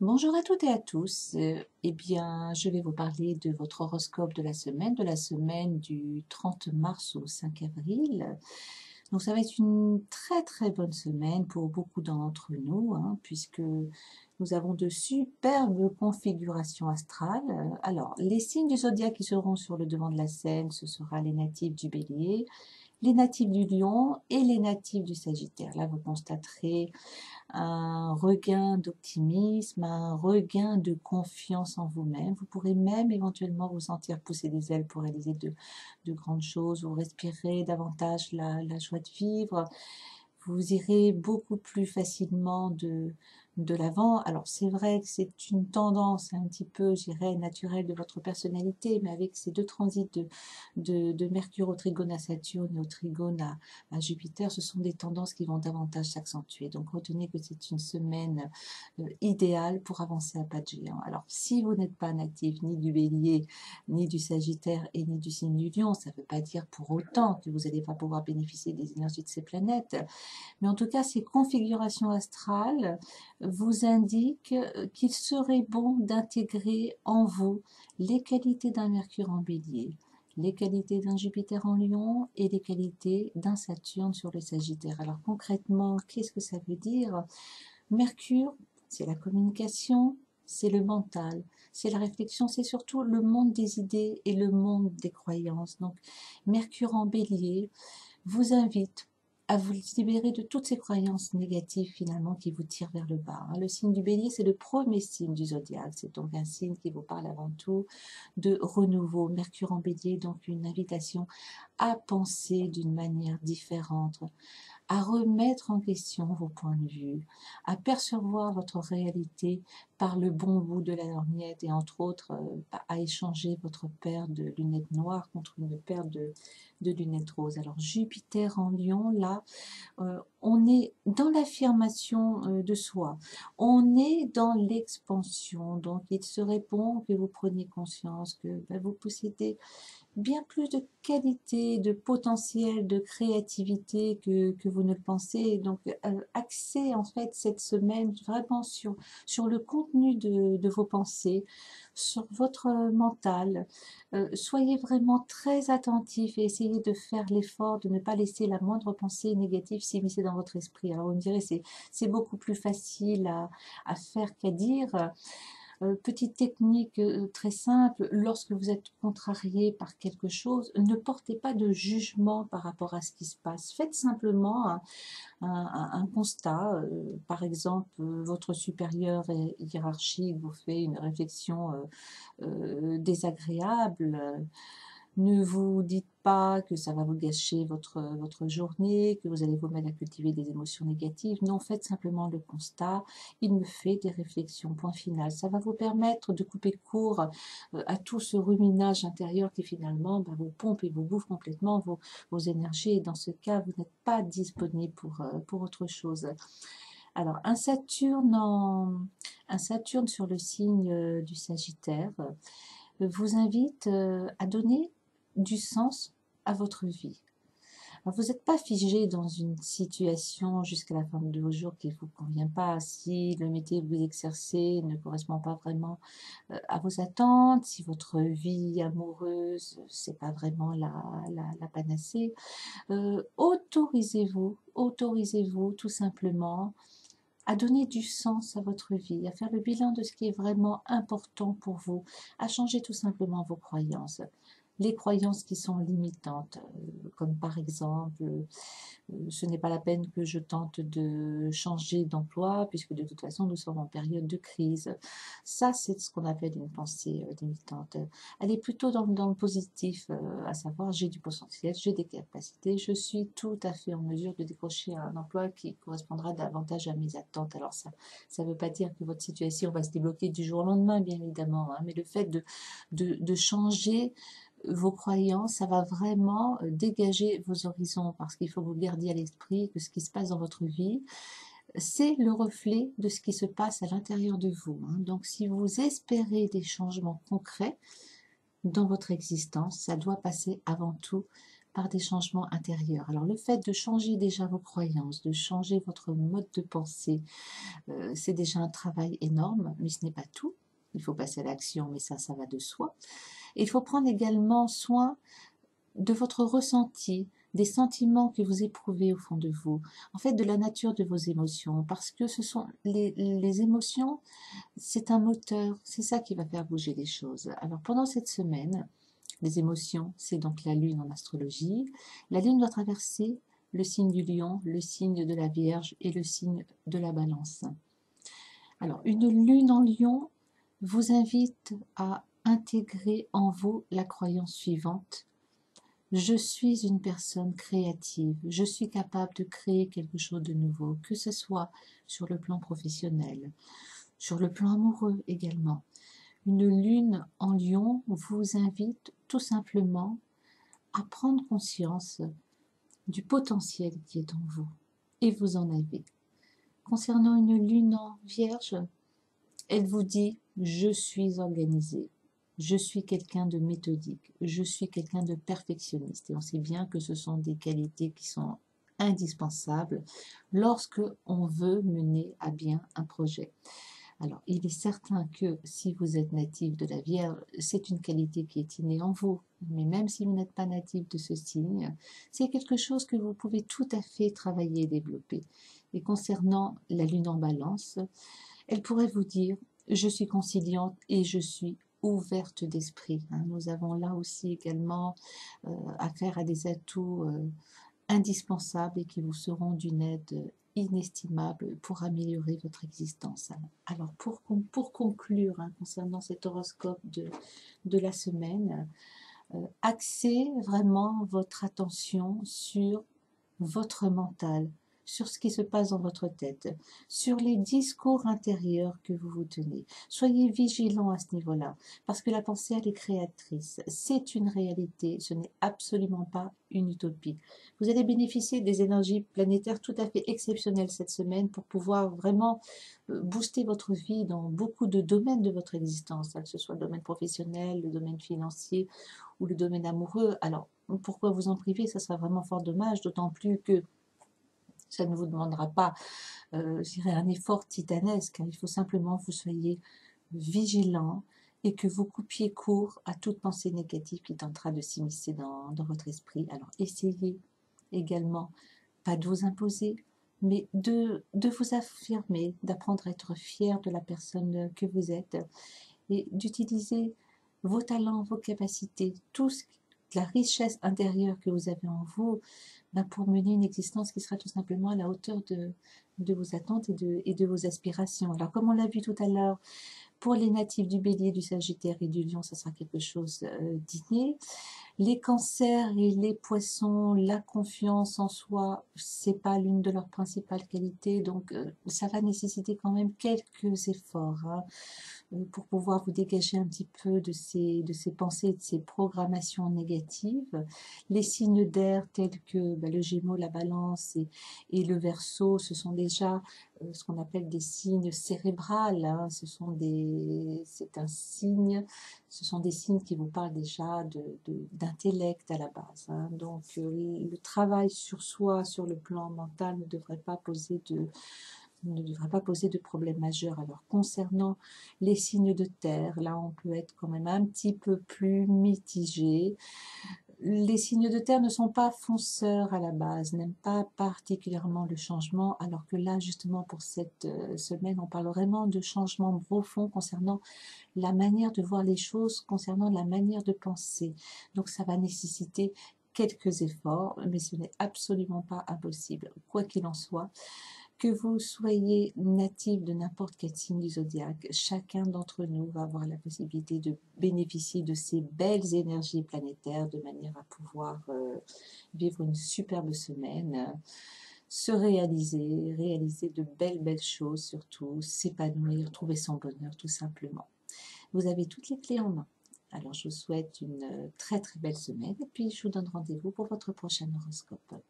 Bonjour à toutes et à tous. Eh bien, je vais vous parler de votre horoscope de la semaine du 30 mars au 5 avril. Donc, ça va être une très très bonne semaine pour beaucoup d'entre nous, hein, puisque nous avons de superbes configurations astrales. Alors, les signes du zodiaque qui seront sur le devant de la scène, ce sera les natifs du Bélier, les natifs du Lion et les natifs du Sagittaire. Là, vous constaterez un regain d'optimisme, un regain de confiance en vous-même. Vous pourrez même éventuellement vous sentir pousser des ailes pour réaliser de grandes choses. Vous respirerez davantage la joie de vivre. Vous irez beaucoup plus facilement de l'avant. Alors c'est vrai que c'est une tendance un petit peu, je dirais, naturelle de votre personnalité, mais avec ces deux transits de Mercure au trigone à Saturne et au trigone à Jupiter, ce sont des tendances qui vont davantage s'accentuer. Donc retenez que c'est une semaine idéale pour avancer à pas de géant. Alors si vous n'êtes pas natif ni du Bélier, ni du Sagittaire et ni du signe du Lion, ça ne veut pas dire pour autant que vous n'allez pas pouvoir bénéficier des énergies de ces planètes. Mais en tout cas, ces configurations astrales vous indiquent qu'il serait bon d'intégrer en vous les qualités d'un Mercure en Bélier, les qualités d'un Jupiter en Lion et les qualités d'un Saturne sur le Sagittaire. Alors concrètement, qu'est-ce que ça veut dire? Mercure, c'est la communication, c'est le mental, c'est la réflexion, c'est surtout le monde des idées et le monde des croyances. Donc Mercure en Bélier vous invite à vous libérer de toutes ces croyances négatives finalement qui vous tirent vers le bas. Le signe du Bélier, c'est le premier signe du zodiaque. C'est donc un signe qui vous parle avant tout de renouveau. Mercure en Bélier, donc une invitation à penser d'une manière différente, à remettre en question vos points de vue, à percevoir votre réalité par le bon bout de la lorgnette et entre autres à échanger votre paire de lunettes noires contre une paire de lunettes roses. Alors Jupiter en Lion, là, on est dans l'affirmation de soi, on est dans l'expansion, donc il serait bon que vous preniez conscience que vous possédez bien plus de qualité, de potentiel, de créativité que vous ne le pensez. Donc, axez en fait cette semaine vraiment sur le contenu de vos pensées, sur votre mental. Soyez vraiment très attentif et essayez de faire l'effort de ne pas laisser la moindre pensée négative s'immiscer dans votre esprit. Alors, vous me direz, c'est beaucoup plus facile à faire qu'à dire. Petite technique très simple, lorsque vous êtes contrarié par quelque chose, ne portez pas de jugement par rapport à ce qui se passe. Faites simplement un constat. Par exemple, votre supérieur hiérarchique vous fait une réflexion désagréable. Ne vous dites pas que ça va vous gâcher votre journée, que vous allez vous mettre à cultiver des émotions négatives. Non, faites simplement le constat. Il me fait des réflexions, point final. Ça va vous permettre de couper court à tout ce ruminage intérieur qui finalement vous pompe et vous bouffe complètement vos énergies. Et dans ce cas, vous n'êtes pas disponible pour autre chose. Alors, un Saturne sur le signe du Sagittaire vous invite à donner du sens à votre vie. Alors, vous n'êtes pas figé dans une situation jusqu'à la fin de vos jours qui ne vous convient pas. Si le métier que vous exercez ne correspond pas vraiment à vos attentes, si votre vie amoureuse, c'est pas vraiment la panacée, autorisez-vous tout simplement à donner du sens à votre vie, à faire le bilan de ce qui est vraiment important pour vous, à changer tout simplement vos croyances. Les croyances qui sont limitantes, comme par exemple ce n'est pas la peine que je tente de changer d'emploi puisque de toute façon nous sommes en période de crise. Ça, c'est ce qu'on appelle une pensée limitante. Elle est plutôt dans le positif, à savoir j'ai du potentiel, j'ai des capacités, je suis tout à fait en mesure de décrocher un emploi qui correspondra davantage à mes attentes. Alors ça ne veut pas dire que votre situation va se débloquer du jour au lendemain, bien évidemment, hein, mais le fait de changer vos croyances, ça va vraiment dégager vos horizons parce qu'il faut que vous gardiez à l'esprit que ce qui se passe dans votre vie, c'est le reflet de ce qui se passe à l'intérieur de vous. Donc si vous espérez des changements concrets dans votre existence, ça doit passer avant tout par des changements intérieurs. Alors le fait de changer déjà vos croyances, de changer votre mode de pensée, c'est déjà un travail énorme, mais ce n'est pas tout. Il faut passer à l'action, mais ça va de soi. Et il faut prendre également soin de votre ressenti, des sentiments que vous éprouvez au fond de vous, en fait de la nature de vos émotions, parce que ce sont les émotions, c'est un moteur, c'est ça qui va faire bouger les choses. Alors pendant cette semaine, les émotions, c'est donc la lune en astrologie. La lune doit traverser le signe du lion, le signe de la Vierge et le signe de la Balance. Alors une lune en lion vous invite à intégrer en vous la croyance suivante: je suis une personne créative, je suis capable de créer quelque chose de nouveau, que ce soit sur le plan professionnel, sur le plan amoureux également. Une lune en lion vous invite tout simplement à prendre conscience du potentiel qui est en vous, et vous en avez. Concernant une lune en vierge, elle vous dit: je suis organisée, je suis quelqu'un de méthodique, je suis quelqu'un de perfectionniste. Et on sait bien que ce sont des qualités qui sont indispensables lorsque on veut mener à bien un projet. Alors, il est certain que si vous êtes natif de la Vierge, c'est une qualité qui est innée en vous. Mais même si vous n'êtes pas natif de ce signe, c'est quelque chose que vous pouvez tout à fait travailler et développer. Et concernant la lune en balance, elle pourrait vous dire: je suis conciliante et je suis ouverte d'esprit. Nous avons là aussi également affaire à des atouts indispensables et qui vous seront d'une aide inestimable pour améliorer votre existence. Alors pour conclure concernant cet horoscope de la semaine, axez vraiment votre attention sur votre mental, sur ce qui se passe dans votre tête, sur les discours intérieurs que vous vous tenez. Soyez vigilants à ce niveau-là, parce que la pensée, elle est créatrice. C'est une réalité, ce n'est absolument pas une utopie. Vous allez bénéficier des énergies planétaires tout à fait exceptionnelles cette semaine pour pouvoir vraiment booster votre vie dans beaucoup de domaines de votre existence, que ce soit le domaine professionnel, le domaine financier ou le domaine amoureux. Alors, pourquoi vous en priver? Ça sera vraiment fort dommage, d'autant plus que ça ne vous demandera pas, je dirais, un effort titanesque. Il faut simplement que vous soyez vigilant et que vous coupiez court à toute pensée négative qui tentera de s'immiscer dans votre esprit. Alors, essayez également, pas de vous imposer, mais de vous affirmer, d'apprendre à être fier de la personne que vous êtes et d'utiliser vos talents, vos capacités, la richesse intérieure que vous avez en vous, pour mener une existence qui sera tout simplement à la hauteur de vos attentes et de vos aspirations. Alors, comme on l'a vu tout à l'heure, pour les natifs du Bélier, du Sagittaire et du Lion, ça sera quelque chose d'inné. Les Cancers et les Poissons, la confiance en soi, c'est pas l'une de leurs principales qualités, donc ça va nécessiter quand même quelques efforts pour pouvoir vous dégager un petit peu de ces pensées, de ces programmations négatives. Les signes d'air tels que le Gémeaux, la Balance et le Verseau, ce sont déjà ce qu'on appelle des signes cérébrales. C'est un signe, ce sont des signes qui vous parlent déjà d'intellect à la base. Donc le travail sur soi, sur le plan mental, ne devrait pas poser de problème majeur. Alors concernant les signes de terre, là on peut être quand même un petit peu plus mitigé. Les signes de terre ne sont pas fonceurs à la base, n'aiment pas particulièrement le changement, alors que là justement pour cette semaine on parle vraiment de changement profond concernant la manière de voir les choses, concernant la manière de penser. Donc ça va nécessiter quelques efforts, mais ce n'est absolument pas impossible. Quoi qu'il en soit, que vous soyez natif de n'importe quel signe du zodiaque, chacun d'entre nous va avoir la possibilité de bénéficier de ces belles énergies planétaires de manière à pouvoir vivre une superbe semaine, se réaliser de belles choses surtout, s'épanouir, trouver son bonheur tout simplement. Vous avez toutes les clés en main. Alors je vous souhaite une très belle semaine et puis je vous donne rendez-vous pour votre prochain horoscope.